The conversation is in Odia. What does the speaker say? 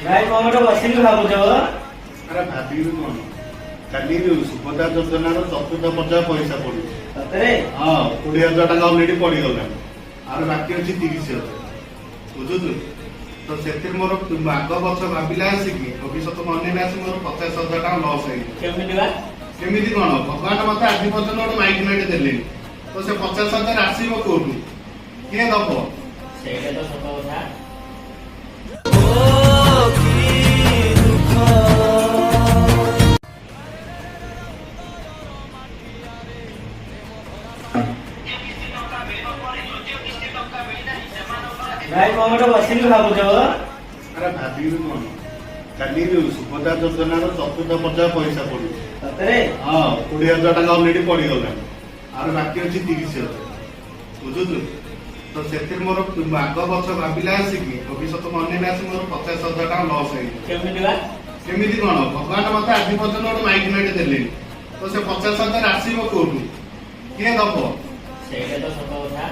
ନାଇଁ କଣ ଗୋଟେ ବସିକି ଭାବୁଛ? ଆରେ ଭାବିବି କଣ, କାଲି ସୁଭଦ୍ରା ଯୋଜନାର ଚତୁର୍ଥ ପର୍ଯ୍ୟାୟ ପଇସା ପଡୁଛି। ସତରେ? ହଁ, 20,000 ଟଙ୍କା ଅଲରେଡି ପଡିଗଲାଣି। ଆଉ ବାକି ଅଛି 30,000। ବୁଝୁଛୁ? ତ ସେଥିରେ ମୋର ଆଗ ପଛ ଭାବିଲା ଆସିକି ଭବିଷ୍ୟତ ଅନେଇଲା ଆସି ମୋର 50,000 ଟଙ୍କା ଲସ୍ ହେଇଛି। କେମିତି ବା? କେମିତି କଣ, ଭଗବାନ ମତେ ଆଜି ପର୍ଯ୍ୟନ୍ତ ଗୋଟେ ମାଇକ୍ ନାଇଟ୍ ଦେଲେନି। ତ ସେ 50,000 ଆସିବ କୋଉଠୁ? କିଏ ଦବ? ସେଇଟା ତ ସତ କଥା। ନାଇଁ କଣ ଗୋଟେ ବସିକି ଭାବୁଛ? ଆରେ ଭାବିବି କଣ, କାଲି ସୁଭଦ୍ରା ଯୋଜନାର ଚତୁର୍ଥ ପର୍ଯ୍ୟାୟ ପଇସା ପଡୁଛି। ସତରେ? ହଁ, 20,000 ଟଙ୍କା ଅଲରେଡି ପଡିଗଲାଣି। ଆଉ ବାକି ଅଛି 30,000। ବୁଝୁଛୁ? ତ ସେଥିରେ ମୋର ଆଗ ପଛ ଭାବିଲା ଆସିକି ଭବିଷ୍ୟତ ଅନେଇଲା ଆସି ମୋର 50,000 ଟଙ୍କା ଲସ୍ ହେଇଛି। କେମିତି ବା? କେମିତି କଣ, ଭଗବାନ ମତେ ଆଜି ପର୍ଯ୍ୟନ୍ତ ଗୋଟେ ମାଇକ୍ ନାଇଟ୍ ଦେଲେନି। ତ ସେ 50,000 ଆସିବ କୋଉଠୁ? କିଏ ଦବ? ସେଇଟା ତ ସତ କଥା।